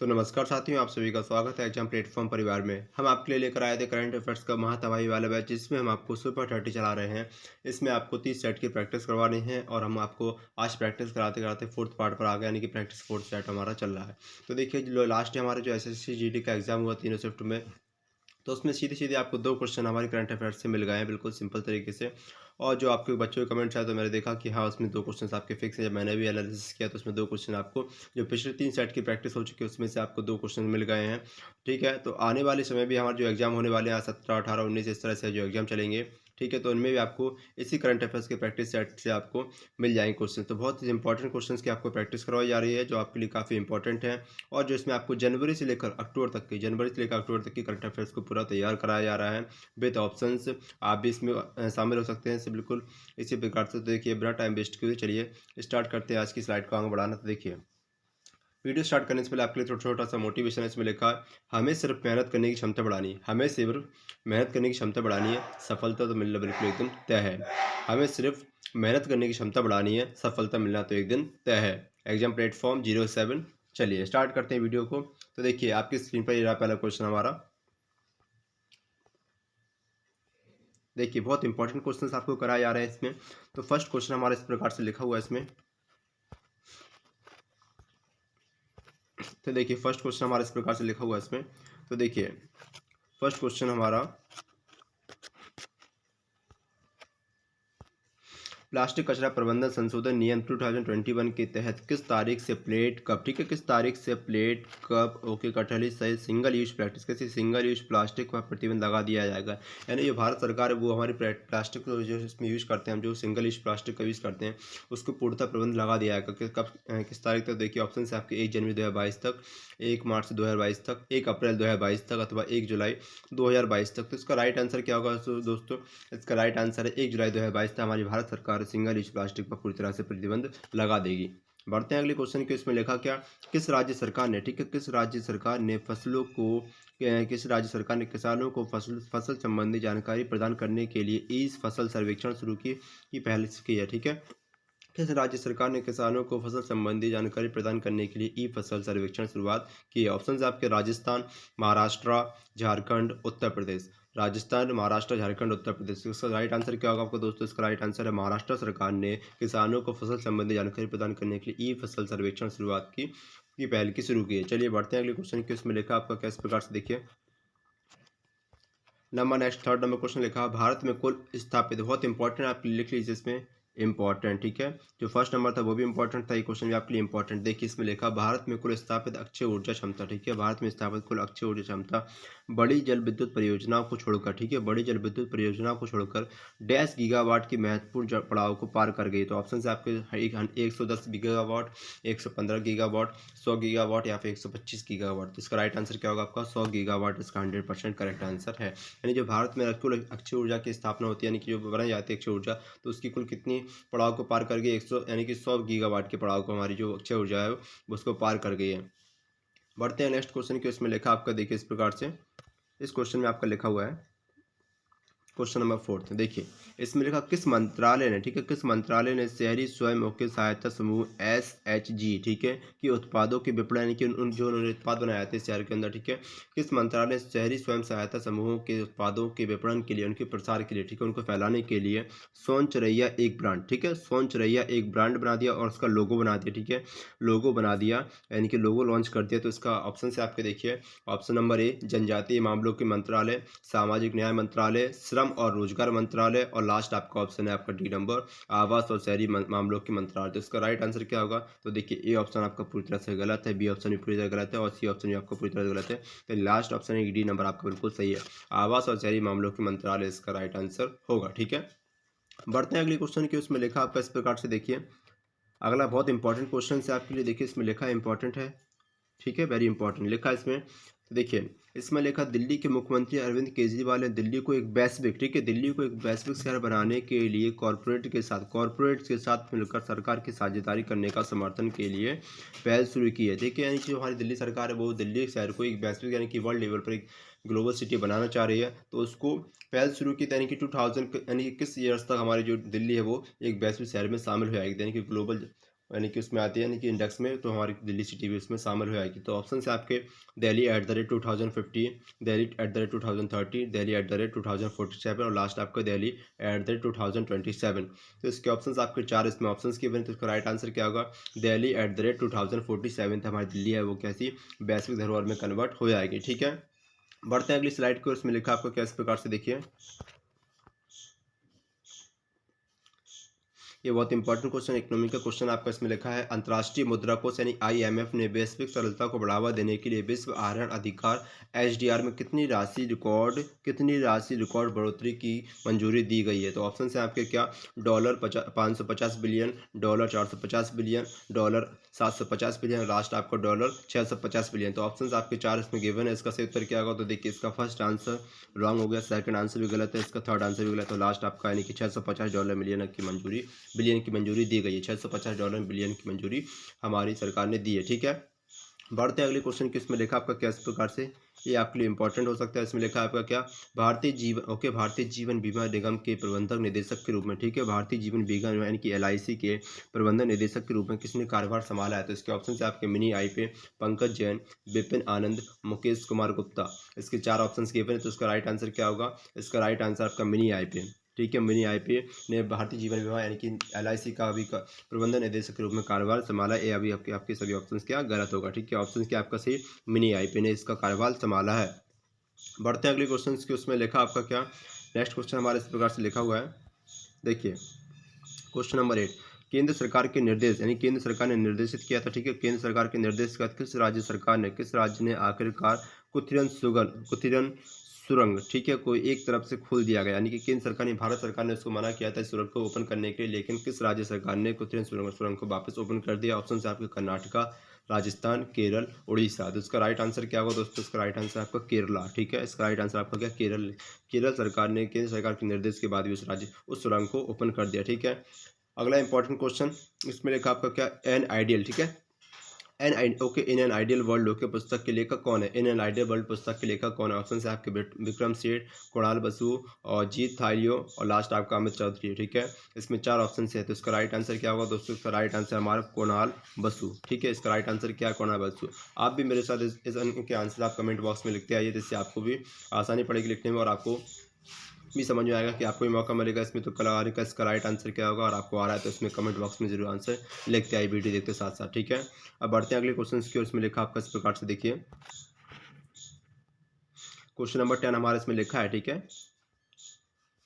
तो नमस्कार साथियों, आप सभी का स्वागत है एग्जाम प्लेटफॉर्म परिवार में। हम आपके लिए लेकर आए थे करंट अफेयर्स का महातवाही वाला बैच, जिसमें हम आपको सुपर 30 चला रहे हैं। इसमें आपको 30 सेट की प्रैक्टिस करवानी है और हम आपको आज प्रैक्टिस कराते कराते फोर्थ पार्ट पर आ गए, यानी कि प्रैक्टिस फोर्थ सेट हमारा चल रहा है। तो देखिए, जो लास्ट हमारे जो एसएससी जीडी का एग्जाम हुआ 3 शिफ्ट में, तो उसमें सीधे-सीधे आपको 2 क्वेश्चन हमारे करंट अफेयर्स से मिल गए हैं, बिल्कुल सिंपल तरीके से। और जो आपके बच्चों के कमेंट्स आए तो मैंने देखा कि हाँ, उसमें 2 क्वेश्चंस आपके फिक्स हैं। जब मैंने भी एनालिसिस किया तो उसमें 2 क्वेश्चन आपको, जो पिछले 3 सेट की प्रैक्टिस हो चुकी है उसमें से आपको 2 क्वेश्चन मिल गए हैं। ठीक है? तो आने वाले समय भी हमारे जो एग्ज़ाम होने वाले हैं 17, 18, 19 इस तरह से जो एग्ज़ाम चलेंगे। ठीक है? तो उनमें भी आपको इसी करंट अफेयर्स के प्रैक्टिस सेट से आपको मिल जाएँगे क्वेश्चन। तो बहुत ही इंपॉर्टेंट क्वेश्चंस की आपको प्रैक्टिस करवाई जा रही है, जो आपके लिए काफ़ी इंपॉर्टेंट है। और जो इसमें आपको जनवरी से लेकर अक्टूबर तक की करंट अफेयर्स को पूरा तैयार कराया जा रहा है विद ऑप्शंस। आप भी इसमें शामिल हो सकते हैं। बिल्कुल इसी प्रकार से। तो देखिए, बिना टाइम वेस्ट किए चलिए स्टार्ट करते हैं आज की स्लाइड को आगे बढ़ाना। तो देखिए, वीडियो स्टार्ट करने से पहले आपके लिए छोटा छोटा सा मोटिवेशन है। इसमें लिखा है, हमें सिर्फ मेहनत करने की क्षमता बढ़ानी है। हमें सिर्फ मेहनत करने की क्षमता बढ़ानी है, सफलता तो मिलना बिल्कुल एकदम तय है। हमें सिर्फ मेहनत करने की क्षमता बढ़ानी है, सफलता मिलना तो एक दिन तय है। Exam platform 07। चलिए स्टार्ट करते हैं वीडियो को। तो देखिए, आपकी स्क्रीन पर ये रहा पहला क्वेश्चन हमारा। देखिए, बहुत इंपॉर्टेंट क्वेश्चंस आपको कराए जा रहे हैं इसमें। तो फर्स्ट क्वेश्चन हमारा इस प्रकार से लिखा हुआ है इसमें। तो देखिए, फर्स्ट क्वेश्चन हमारा इस प्रकार से लिखा हुआ है इसमें। तो देखिए, फर्स्ट क्वेश्चन हमारा, प्लास्टिक कचरा प्रबंधन संशोधन नियम 2021 के तहत किस तारीख से प्लेट कप, ठीक है, किस तारीख से प्लेट कप ओके कटलरी सहित सिंगल यूज प्लास्टिक, किसी सिंगल यूज प्लास्टिक पर प्रतिबंध लगा दिया जाएगा। यानी जो भारत सरकार है वो हमारी प्लास्टिक को जो इसमें यूज करते हैं, हम जो सिंगल यूज प्लास्टिक का यूज करते हैं उसको पूर्णतः प्रतिबंध लगा दिया जाएगा। कब किस तारीख तक? देखिए, ऑप्शन है आपके 1 जनवरी 2022 तक, 1 मार्च 2022 तक, 1 अप्रैल 2022 तक, अथवा 1 जुलाई 2022 तक। तो इसका राइट आंसर क्या होगा दोस्तों? इसका राइट आंसर है 1 जुलाई 2022 तक हमारी भारत सरकार सिंगल यूज प्लास्टिक पर पूरी तरह से प्रतिबंध लगा देगी। बढ़ते हैं अगले क्वेश्चन के। इसमें लिखा क्या, किस राज्य सरकार ने, ठीक है, किस राज्य सरकार ने फसलों को किस राज्य सरकार ने किसानों को फसल फसल संबंधी जानकारी प्रदान करने के लिए ई फसल सर्वेक्षण शुरू की पहल की है। ठीक है? किस राज्य सरकार ने किसानों को फसल संबंधी जानकारी प्रदान करने के लिए ई फसल सर्वेक्षण शुरुआत की है? ऑप्शन आपके राजस्थान, महाराष्ट्र, झारखंड, उत्तर प्रदेश। राजस्थान, महाराष्ट्र, झारखंड, उत्तर प्रदेश। इसका राइट आंसर क्या होगा आपको दोस्तों? इसका राइट आंसर है महाराष्ट्र सरकार ने किसानों को फसल संबंधी जानकारी प्रदान करने के लिए ई फसल सर्वेक्षण शुरुआत की पहल की शुरू की है। चलिए बढ़ते हैं अगले क्वेश्चन की। उसमें लिखा आपका किस प्रकार से, देखिए number next third number question लिखा, भारत में कुल स्थापित, बहुत इंपॉर्टेंट आप लिख लीजिए इसमें, इंपॉर्टेंट। ठीक है? जो फर्स्ट नंबर था वो भी इंपॉर्टेंट था, ये क्वेश्चन भी आपके लिए इंपॉर्टेंट। देखिए, इसमें लिखा, भारत में कुल स्थापित अक्षय ऊर्जा क्षमता, ठीक है, भारत में स्थापित कुल अक्षय ऊर्जा क्षमता बड़ी जल विद्युत परियोजनाओं को छोड़कर, ठीक है, बड़ी जल विद्युत परियोजनाओं को छोड़कर डैश गीगावाट की महत्वपूर्ण पड़ाव को पार कर गई। तो ऑप्शन है आपके 110 गीगावाट, 115 गीगावाट, 100 गीगावाट या फिर 125 गीगावाट। तो इसका राइट आंसर क्या होगा आपका? 100 गीगावाट इसका 100% करेक्ट आंसर है। यानी जो भारत में कुल अक्षय ऊर्जा की स्थापना होती है, यानी कि जो बनाई जाती है अक्षय ऊर्जा, तो उसकी कुल कितनी पड़ाव को पार कर गई? 100, यानी कि 100 गीगावाट के पड़ाव को हमारी जो अक्षय ऊर्जा है उसको पार कर गई है। बढ़ते हैं नेक्स्ट क्वेश्चन की। उसमें लिखा आपका, देखिए इस प्रकार से, इस क्वेश्चन में आपका लिखा हुआ है क्वेश्चन नंबर फोर्थ। देखिए, इसमें लिखा, किस मंत्रालय ने, ठीक है, किस मंत्रालय ने शहरी स्वयं सहायता समूह SHG, ठीक है, कि उत्पादों के विपणन, यानी कि जो उन्होंने उत्पाद बनाए थे शहर के अंदर, ठीक है, किस मंत्रालय ने शहरी स्वयं सहायता समूहों के उत्पादों के विपणन के लिए, उनके प्रसार के लिए, ठीक है, उनको फैलाने के लिए सोनचरैया एक ब्रांड, ठीक है, सोनचरैया एक ब्रांड बना दिया और उसका लोगो बना दिया। ठीक है? लोगो बना दिया, यानी कि लोगो लॉन्च कर दिया। तो इसका ऑप्शन से आपके देखिए, ऑप्शन नंबर ए जनजातीय मामलों के मंत्रालय, सामाजिक न्याय मंत्रालय, श्रम और रोजगार मंत्रालय, और लास्ट आपका ऑप्शन है आपका डी नंबर, आवास और शहरी मामलों के मंत्रालय। तो इसका राइट आंसर क्या होगा? तो देखिए, ए ऑप्शन आपका पूरी तरह से गलत है, बी ऑप्शन भी पूरी तरह गलत है, और सी ऑप्शन भी आपका पूरी तरह से गलत है। तो लास्ट ऑप्शन है डी नंबर आपका बिल्कुल सही है, आवास और शहरी मामलों के मंत्रालय इसका राइट आंसर होगा। ठीक है? बढ़ते हैं अगले क्वेश्चन की। उसमें लिखा आपका इस प्रकार से, देखिए अगला बहुत इंपॉर्टेंट क्वेश्चन है आपके लिए। देखिए, इसमें लिखा है इंपॉर्टेंट है, ठीक है, वेरी इंपॉर्टेंट लिखा है इसमें। तो देखिए, इसमें लिखा, दिल्ली के मुख्यमंत्री अरविंद केजरीवाल ने दिल्ली को एक वैश्विक, ठीक है, दिल्ली को एक वैश्विक शहर बनाने के लिए कॉरपोरेट के साथ मिलकर सरकार की साझेदारी करने का समर्थन के लिए पहल शुरू की है। ठीक है? यानी कि जो हमारी दिल्ली सरकार है वो दिल्ली शहर को एक वैश्विक, यानी कि वर्ल्ड लेवल पर एक ग्लोबल सिटी बनाना चाह रही है। तो उसको पहल शुरू की, यानी कि 2000, यानी कि किस ईयर्स तक हमारी जो दिल्ली है वो एक वैश्विक शहर में शामिल हो जाएगी, यानी कि ग्लोबल यानी कि उसमें आती है, यानी कि इंडेक्स में, तो हमारी दिल्ली सिटी भी उसमें शामिल हो जाएगी। तो ऑप्शन है आपके दिल्ली @2050, दिल्ली @2030, दिल्ली @2047 और लास्ट आपका दिल्ली @2027। तो इसके ऑप्शन आपके 4 इसमें ऑप्शन के बने, तो इसका राइट आंसर क्या होगा? दिल्ली @2047 हमारी दिल्ली है वो कैसी वैश्विक धरोहर में कन्वर्ट हो जाएगी। ठीक है, बढ़ते हैं अगली स्लाइड को। इसमें लिखा आपको क्या इस प्रकार से देखिए, ये बहुत इंपॉर्टेंट क्वेश्चन, इकोनॉमी का क्वेश्चन आपका इसमें लिखा है। अंतर्राष्ट्रीय मुद्रा कोष यानी IMF ने वैश्विक तरलता को बढ़ावा देने के लिए विश्व आहरण अधिकार HDR में कितनी राशि रिकॉर्ड बढ़ोतरी की मंजूरी दी गई है? तो ऑप्शन है आपके क्या? Dollar 550 billion, dollar 450 billion, dollar 750 billion, last आपका डॉलर 650 बिलियन। तो ऑप्शन आपके 4 इसमें गिवन है। इसका सही उत्तर क्या होगा? तो देखिए इसका फर्स्ट आंसर रॉन्ग हो गया, सेकंड आंसर भी गलत है, इसका थर्ड आंसर भी गलत है। तो लास्ट आपका यानी कि $650 मिलियन की मंजूरी बिलियन की मंजूरी दी गई है। $650 बिलियन की मंजूरी हमारी सरकार ने दी है। ठीक है, बढ़ते हैं अगले क्वेश्चन की। इसमें लिखा आपका क्या इस प्रकार से, ये आपके लिए इंपॉर्टेंट हो सकता है। इसमें लिखा आपका क्या? भारतीय जीवन बीमा निगम के प्रबंधक निदेशक के रूप में, ठीक है, भारतीय जीवन बीमा यानी कि LIC के प्रबंधक निदेशक के रूप में किसने कार्यभार संभाला है? तो इसके ऑप्शन है आपके मिनी आई पे, पंकज जैन, विपिन आनंद, मुकेश कुमार गुप्ता। इसके 4 ऑप्शन गिवन है, तो इसका राइट आंसर क्या होगा? इसका राइट आंसर आपका मिनी आई पे, ठीक है, मिनी IPA ने भारतीय जीवन बीमा यानी कि LIC का अभी प्रबंधन निदेशक के रूप में कार्यभार संभाला। ये अभी आपके सभी ऑप्शंस क्या गलत होगा। ठीक है, ऑप्शन क्या आपका सही? मिनी IPA ने इसका कार्यभार संभाला है। बढ़ते हैं अगले क्वेश्चन की। उसमें लिखा आपका क्या? नेक्स्ट क्वेश्चन हमारे इस प्रकार से लिखा हुआ है, देखिए क्वेश्चन नंबर 8। केंद्र सरकार के निर्देश यानी केंद्र सरकार ने निर्देशित किया था, ठीक है, केंद्र सरकार के निर्देश का किस राज्य ने आखिरकार कुथिरन सुरंग, ठीक है, कोई एक तरफ से खोल दिया गया, यानी कि केंद्र सरकार ने, भारत सरकार ने उसको मना किया था इस सुरंग को ओपन करने के लिए, लेकिन किस राज्य सरकार ने कुथिरन सुरंग को वापस ओपन कर दिया? ऑप्शन है आपके कर्नाटका, राजस्थान, केरल, उड़ीसा। तो इसका राइट आंसर क्या होगा दोस्तों? इसका राइट आंसर आपका केरला। ठीक है, इसका राइट आंसर आपका क्या? केरल सरकार ने केंद्र सरकार के निर्देश के बाद भी उस सुरंग को ओपन कर दिया। ठीक है, अगला इंपॉर्टेंट क्वेश्चन इसमें लिखा आपका क्या? एन आइडियल, ठीक है, इन एन आइडियल वर्ल्ड के पुस्तक के लेखक कौन है? इन एन आइडियल वर्ल्ड पुस्तक के लेखक कौन है? ऑप्शन है आपके विक्रम सेठ, कुणाल बसु और जीत थालियो और लास्ट आपका अमित चौधरी। ठीक है, इसमें 4 ऑप्शन है, तो इसका राइट आंसर क्या होगा दोस्तों? इसका राइट आंसर हमारा कुणाल बसु। ठीक है, इसका राइट आंसर क्या है? कुणाल बसु। आप भी मेरे साथ इस के आंसर आप कमेंट बॉक्स में लिखते आइए, जिससे आपको भी आसानी पड़ेगी लिखने में और आपको भी समझ में आएगा कि आपको भी मौका मिलेगा इसमें तो कलाकारी का इसका राइट आंसर क्या होगा, और आपको आ रहा है तो इसमें कमेंट बॉक्स में जरूर आंसर लिखते आइए वीडियो देखते साथ साथ। ठीक है, अब बढ़ते हैं अगले क्वेश्चन की और इसमें लिखा आपका इस प्रकार से देखिए, क्वेश्चन नंबर 10 हमारे इसमें लिखा है। ठीक है,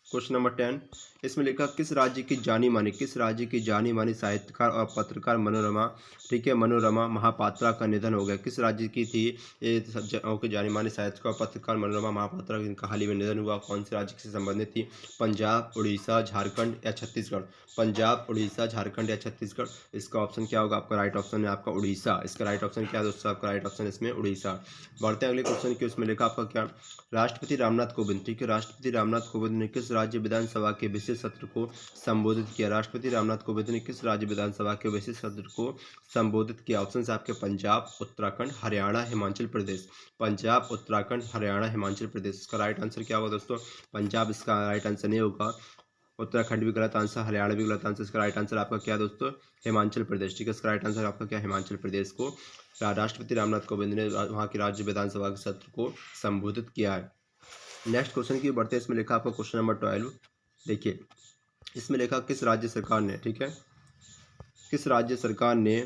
क्वेश्चन नंबर 10 इसमें लिखा किस राज्य की जानी मानी साहित्यकार और पत्रकार मनोरमा, ठीक है, मनोरमा महापात्रा का निधन हो गया? किस राज्य की थी ये जानी मानी साहित्यकार और पत्रकार मनोरमा महापात्रा, इनका हाल ही में निधन हुआ? कौन से राज्य से संबंधित थी? पंजाब, उड़ीसा, झारखंड या छत्तीसगढ़? पंजाब, उड़ीसा, झारखंड या छत्तीसगढ़? इसका ऑप्शन क्या होगा? आपका राइट ऑप्शन है आपका उड़ीसा। इसका राइट ऑप्शन क्या है दोस्तों? आपका राइट ऑप्शन इसमें उड़ीसा। बढ़ते हैं अगले क्वेश्चन की। उसमें लिखा आपका क्या? राष्ट्रपति रामनाथ कोविंद, ठीक है, राष्ट्रपति रामनाथ कोविंद ने किस राज्य विधानसभा के विशेष सत्र को संबोधित किया? राष्ट्रपति रामनाथ कोविंद ने किस राज्य विधानसभा के विशेष सत्र को संबोधित किया? ऑप्शन है आपके पंजाब, उत्तराखंड, हरियाणा, हिमाचल प्रदेश। पंजाब, उत्तराखंड, हरियाणा, हिमाचल प्रदेश। इसका राइट आंसर क्या होगा दोस्तों? पंजाब इसका राइट आंसर नहीं होगा, उत्तराखंड भी गलत आंसर, हरियाणा भी गलत आंसर। इसका राइट आंसर आपका क्या है दोस्तों? हिमाचल प्रदेश। ठीक है, इसका राइट आंसर आपका क्या? हिमाचल प्रदेश को राष्ट्रपति रामनाथ कोविंद ने वहाँ की राज्य विधानसभा के सत्र को संबोधित किया है। नेक्स्ट क्वेश्चन की बढ़ते हैं। इसमें लिखा आपका क्वेश्चन नंबर 12, देखिए इसमें लिखा किस राज्य सरकार ने, ठीक है, किस राज्य सरकार ने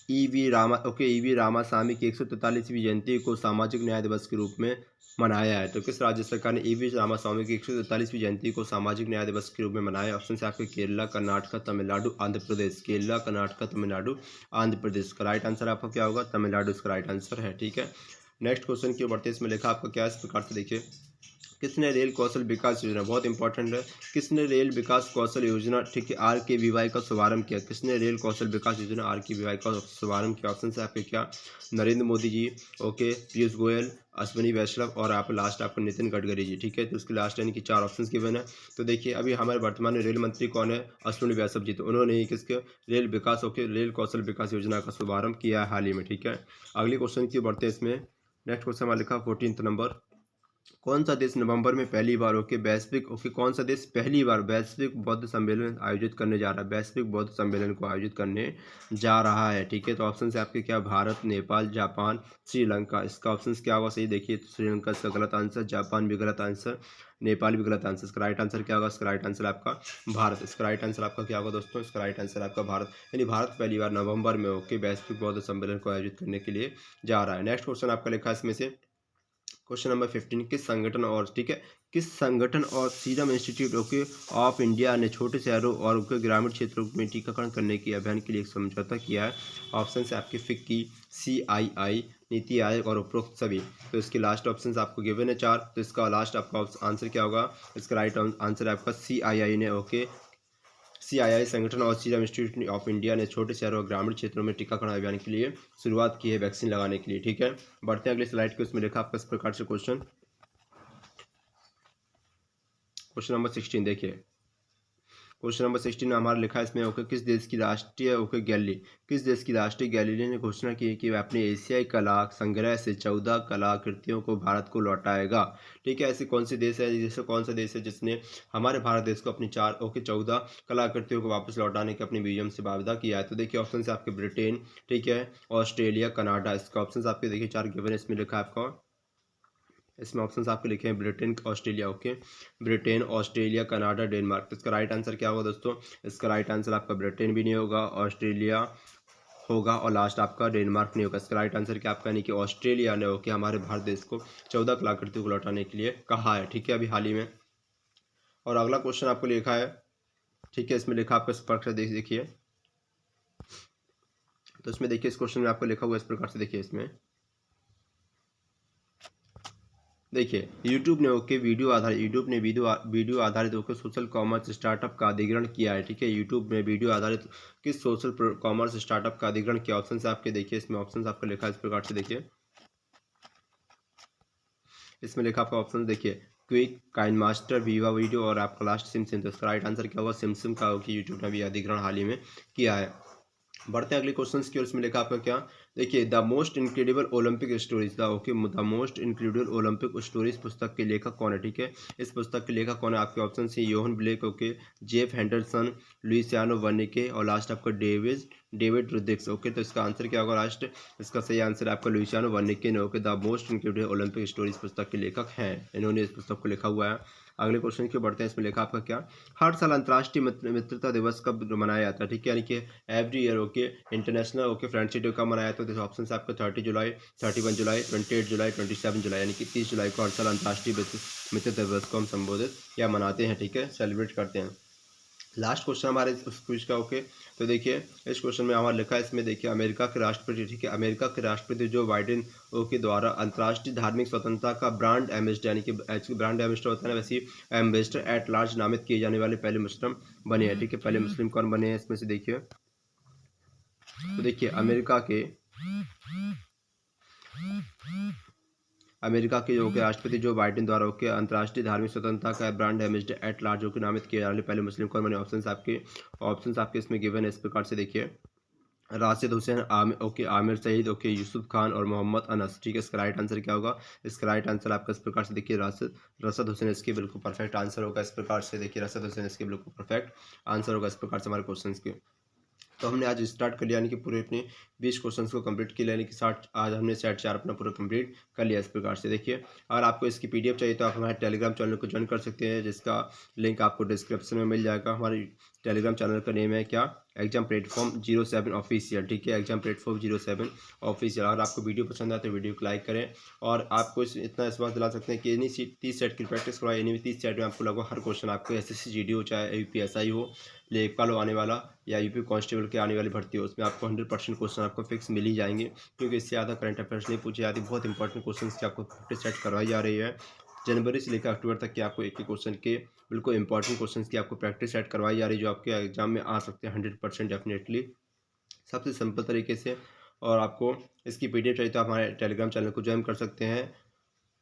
ईवी रामास्वामी की 143वीं जयंती को सामाजिक न्याय दिवस के रूप में मनाया है? तो किस राज्य सरकार ने ईवी रामास्वामी की 143वीं जयंती को सामाजिक न्याय दिवस के रूप में मनाया? ऑप्शन से आपके केरला, कर्नाटक, तमिलनाडु, आंध्र प्रदेश। केरला, कर्नाटक, तमिलनाडु, आंध्र प्रदेश। का राइट आंसर आपका क्या होगा? तमिलनाडु इसका राइट आंसर है। ठीक है, नेक्स्ट क्वेश्चन की बढ़ते इसमें लिखा आपका क्या इस प्रकार से देखिए, किसने रेल कौशल विकास योजना, बहुत इंपॉर्टेंट है, किसने रेल विकास कौशल योजना, ठीक है, RKVY का शुभारंभ किया? किसने रेल कौशल विकास योजना RKVY का शुभारंभ किया? ऑप्शन से आपके क्या? नरेंद्र मोदी जी, ओके, पीयूष गोयल, अश्विनी वैष्णव और आप लास्ट आपको नितिन गडकरी जी। ठीक है, तो उसके लास्ट यानी कि 4 ऑप्शन गिवन है। तो देखिए अभी हमारे वर्तमान में रेल मंत्री कौन है? अश्विनी वैष्णव जी। तो उन्होंने ही किसके रेल कौशल विकास योजना का शुभारंभ किया है हाल ही में। ठीक है, अगले क्वेश्चन की बढ़ते हैं इसमें। नेक्स्ट क्वेश्चन हमारा लिखा 14 नंबर, कौन सा देश नवंबर में पहली बार वैश्विक कौन सा देश पहली बार वैश्विक बौद्ध सम्मेलन आयोजित करने जा रहा है, वैश्विक बौद्ध सम्मेलन को आयोजित करने जा रहा है, ठीक है। तो ऑप्शन है आपके क्या, भारत, नेपाल, जापान, श्रीलंका। इसका ऑप्शन क्या होगा सही, देखिए तो श्रीलंका इसका गलत आंसर, जापान भी गलत आंसर, नेपाल भी गलत आंसर। इसका राइट आंसर क्या होगा, इसका राइट आंसर आपका भारत। इसका राइट आंसर आपका क्या होगा दोस्तों, इसका राइट आंसर आपका भारत, यानी भारत पहली बार नवंबर में वैश्विक बौद्ध सम्मेलन को आयोजित करने के लिए जा रहा है। नेक्स्ट क्वेश्चन आपका लिखा है इसमें से क्वेश्चन नंबर 15, किस संगठन और, ठीक है, किस संगठन और सीरम इंस्टीट्यूट ऑफ इंडिया ने छोटे शहरों और ग्रामीण क्षेत्रों में टीकाकरण करने के अभियान के लिए एक समझौता किया है। ऑप्शन है आपके फिक्की, CII, नीति आयोग और उपरोक्त सभी। तो इसके लास्ट ऑप्शन आपको गिवन है 4, तो इसका लास्ट आपका आंसर क्या होगा, इसका राइट आंसर आपका CII ने CII संगठन और सीरम इंस्टीट्यूट ऑफ इंडिया ने छोटे शहरों और ग्रामीण क्षेत्रों में टीकाकरण अभियान के लिए शुरुआत की है वैक्सीन लगाने के लिए, ठीक है। बढ़ते हैं अगले स्लाइड के, उसमें लिखा आपका इस प्रकार से क्वेश्चन नंबर 16 देखिए। क्वेश्चन नंबर 16 में हमारा लिखा है इसमें किस देश की राष्ट्रीय गैलरी, किस देश की राष्ट्रीय गैलरी ने घोषणा की है कि वह अपने एशियाई कला संग्रह से 14 कलाकृतियों को भारत को लौटाएगा, ठीक है। ऐसे कौन से देश है, जैसे कौन सा देश है जिसने हमारे भारत देश को अपनी 14 कलाकृतियों को वापस लौटाने के अपने म्यूजियम से वादा किया है। तो देखिए ऑप्शन है आपके ब्रिटेन, ठीक है, ऑस्ट्रेलिया, कनाडा। इसका ऑप्शन आपके देखिए 4 गिवन है, इसमें लिखा है आपका, इसमें ऑप्शंस आपके लिखे हैं Britain, Australia, Britain, Australia, Canada, Denmark. तो इसका राइट आंसर क्या होगा दोस्तों, इसका राइट आंसर आपका ब्रिटेन भी नहीं होगा, ऑस्ट्रेलिया होगा और लास्ट आपका डेनमार्क नहीं होगा। इसका राइट आंसर क्या आपका, नहीं कि ऑस्ट्रेलिया ने हमारे भारत देश को 14 कलाकृतियों को लौटाने के लिए कहा है, ठीक है, अभी हाल ही में। और अगला क्वेश्चन आपको लिखा है, ठीक है, इसमें लिखा आपका इस प्रकार से देखिए, तो इसमें देखिए इस क्वेश्चन में आपको लिखा हुआ इस प्रकार से, देखिए इसमें देखिए यूट्यूब ने वीडियो आधारित सोशल कॉमर्स स्टार्टअप का अधिग्रहण किया है, ठीक है। यूट्यूब ने वीडियो आधारित किस सोशल कॉमर्स स्टार्टअप का अधिग्रहण किया, ऑप्शन से आपके देखिए, इसमें ऑप्शन आपका लिखा है इस प्रकार से, देखिए इसमें लिखा आपका ऑप्शन देखिए quick, KineMaster, VivaVideo और आपका लास्ट सिमसिम। तो इसका राइट आंसर क्या होगा, सिमसिम का होगा, यूट्यूब ने भी अधिग्रहण हाल ही में किया है। बढ़ते हैं अगले क्वेश्चन की ओर, इसमें लिखा आपका क्या, देखिए the most incredible Olympic stories the most incredible Olympic stories पुस्तक के लेखक कौन है, ठीक है। इस पुस्तक के लेखक कौन है, आपके ऑप्शन है Yohan Blake, Jeff Henderson, Luisiano Vernike और लास्ट आपका डेविड रुदिक्स, तो इसका आंसर क्या होगा लास्ट, इसका सही आंसर आपका लुइसियानो वर्निके ने the most incredible Olympic stories पुस्तक के लेखक हैं, इन्होंने इस पुस्तक को लिखा हुआ है। अगले क्वेश्चन की बढ़ते हैं, इसमें लिखा आपका क्या, हर साल अंतर्राष्ट्रीय मित्रता दिवस कब मनाया जाता है, ठीक है, यानी कि every year international friendship day कब मनाया जाता है। तो ऑप्शन है आपका 30 जुलाई, 31 जुलाई, 28 जुलाई, 27 जुलाई, यानी कि 30 जुलाई को हर साल अंतर्राष्ट्रीय मित्रता दिवस को हम संबोधित या मनाते हैं, ठीक है, सेलिब्रेट करते हैं। लास्ट क्वेश्चन हमारे उस क्विज का, तो देखिए इस क्वेश्चन में हमारा लिखा है, इसमें देखिए अमेरिका के राष्ट्रपति, ठीक है, अमेरिका के राष्ट्रपति जो बाइडेन के द्वारा अंतर्राष्ट्रीय धार्मिक स्वतंत्रता का ब्रांड एम्बेसडर, यानी कि ब्रांड एम्बेसडर होता है ना, वैसे एम्बेसडर एट लार्ज नामित किए जाने वाले पहले मुस्लिम बने हैं, ठीक है। पहले मुस्लिम कौन बने हैं इसमें से देखिए, तो देखिए अमेरिका के राष्ट्रपति जो बाइडेन द्वारा अंतर्राष्ट्रीय धार्मिक स्वतंत्रता का ब्रांड एम्बेसडर एट लार्ज नामित किए जाने वाले पहले मुस्लिम कौन बने। ऑप्शन आपके इसमें गिवन है इस प्रकार से, देखिए राशिद हुसैन, आमिर सईद, यूसुफ खान और मोहम्मद अनस, ठीक है। इसका राइट आंसर क्या होगा, इसका राइट आंसर आपका इस प्रकार से देखिए रसद हुसैन इसके बिल्कुल परफेक्ट आंसर होगा, इस प्रकार से देखिए रसद हुसैन इसके बिल्कुल परफेक्ट आंसर होगा, इस प्रकार से हमारे क्वेश्चन के। तो हमने आज स्टार्ट कर लिया, यानी कि पूरे अपने 20 क्वेश्चंस को कंप्लीट किया, यानी कि 60 आज हमने सेट 4 अपना पूरा कंप्लीट कर लिया इस प्रकार से। देखिए अगर आपको इसकी पीडीएफ चाहिए तो आप हमारे टेलीग्राम चैनल को ज्वाइन कर सकते हैं, जिसका लिंक आपको डिस्क्रिप्शन में मिल जाएगा। हमारे टेलीग्राम चैनल का नेम है क्या, एग्जाम प्लेटफॉर्म 07 ऑफिशियल, ठीक है, एग्जाम प्लेटफॉर्म 07 ऑफिशियल। अगर आपको वीडियो पसंद आए तो वीडियो को लाइक करें, और आपको इतना विश्वास दिला सकते हैं कि इन्हीं 30 सेट की प्रैक्टिस करवाए, इन्हीं 30 सेट में आपको लगभग हर क्वेश्चन आपको SSC GD हो, चाहे UPSI हो, लेखपाल आने वाला या यूपी कांस्टेबल के आने वाली भर्ती हो, उसमें आपको 100% क्वेश्चन आपको फिक्स मिल ही जाएंगे, क्योंकि इससे ज़्यादा करंट अफेयर्स नहीं पूछे जाती। बहुत इंपॉर्टेंट क्वेश्चन की आपको प्रैक्टिस सेट करवाई जा रही है। जनवरी से लेकर अक्टूबर तक के आपको एक क्वेश्चन के बिल्कुल इंपॉर्टेंट क्वेश्चन की आपको प्रैक्टिस सेट करवाई जा रही है, जो आपके एग्जाम में आ सकते हैं 100% डेफिनेटली, सबसे सिंपल तरीके से। और आपको इसकी पीडीएफ चाहिए तो आप हमारे टेलीग्राम चैनल को ज्वाइन कर सकते हैं,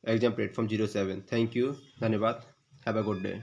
एग्जाम प्लेटफॉर्म 07। थैंक यू, धन्यवाद, हैव अ गुड डे।